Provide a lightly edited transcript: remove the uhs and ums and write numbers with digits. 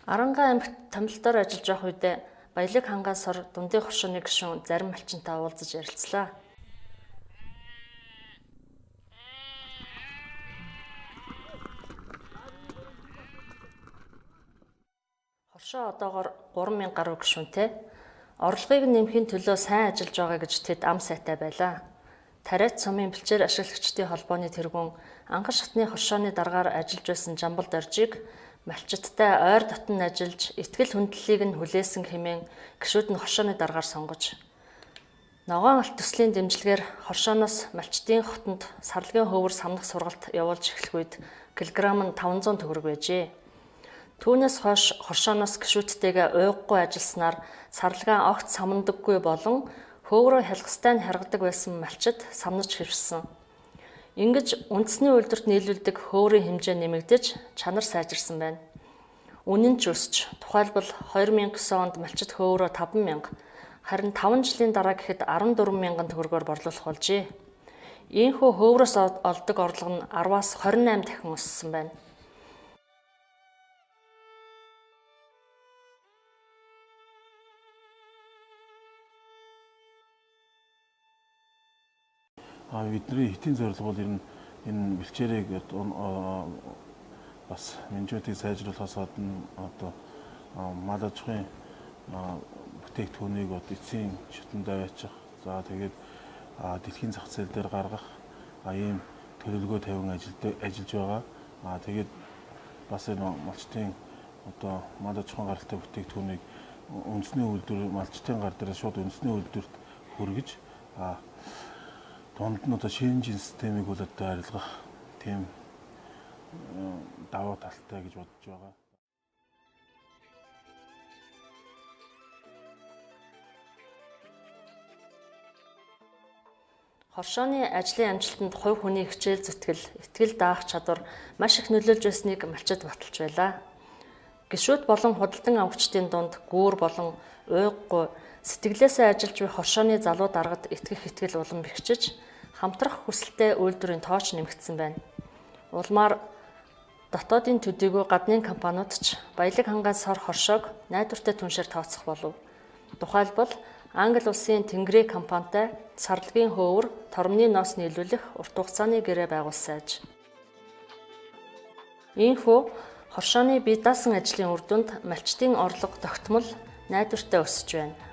Арангаа аймагт тамилтаар ажиллаж байх үедээ Баялаг хангаас ор дундын хоршооны гишүүн зарим малчинтай уулзаж ярилцлаа. Хоршоо одоогоор 3000 гаруй гишүүнтэй. Орлогыг нэмэхийн төлөө сайн ажиллаж байгаа гэж тэд ам сайтай байлаа. Тариац сумын бэлчээр ашиглагчдын холбооны тэргүүн Ангар шатны хоршооны даргаар ажиллаж байсан Жамбал Доржийг малчидтай ойр дотн ажиллаж итгэл хүндлэлийг нь хүлээсэн хэмээн гишүүд нь хоршооны даргаар сонгож. Ногоон алт төслийн дэмжлэгээр хоршооноос малчдын хотод сарлагын хөвөр самнах сургалт явуулж эхлэх үед килограмм нь 500 төгрөг байжээ. Түүнээс хойш хоршооноос гишүүдтэйгээ уйггүй ажилласнаар сарлагаа огт самнадаггүй болон хөврөө хялгастай нь харгадаг байсан малчид самнаж хэвшсэн. Ингэж үндэсний үйлдвэрт нийлүүлдэг хөврийн хэмжээ нэмэгдэж чанар сайжирсан байна. Үнэн ч өсч тухайлбал 2009 онд малчид хөврөө 5,000, харин 5 жилийн дараа гэхэд 14,000 төгрөгөөр борлуулах болжээ. Ийхүү хөврөөс олдог орлого нь 10-аас 28 дахин өссөн байна. Бидний хэтийн зорилго бол энэ бэлчээрийг бас менежментийг сайжруулахаас гадна мал аж ахуйн бүтээгдэхүүнийг эцсийн шатанд аваачих. За тэгээд дэлхийн зах зээл дээр гаргах ийм төлөвлөгөө тавин ажиллаж байгаа. Тэгээд бас энэ малчтын мал аж ахуйн гаралтай бүтээгдэхүүнийг үндэсний үйлдвэр малчтын гар дээр шууд үндэсний үйлдвэрт хүргэж дунд нь шинжин системийг харилцах тийм даваа талтай гэж бодож байгаа. Хоршооны ажлын амжилтанд хувь хүний хичээл зүтгэл, итгэл даах чадвар маш их нөлөөлж байсныг малчид баталж байлаа. Гишүүд болон худалдан авагчдын дунд гүүр болон уйггүй сэтгэлээсээ ажиллаж буй хоршооны залуу даргад итгэх итгэл улам бэхжиж, хамтрах хүсэлтэй үйлдвэрийн тооч нэмэгдсэн байна. Улмаар дотоодын төдийгүй гадны компаниуд ч Баялаг хангаас хор хоршоог найдвартай түншээр тооцох болов. Тухайлбал Англи улсын Тэнгэрийн компанитай сарлагын хөвөр тормны ноос нийлүүлэх урт хугацааны гэрээ байгуулсан аж. Ийхүү хоршооны бие даасан ажлын үр дүнд малчдын орлого тогтмол найдвартай өсөж байна.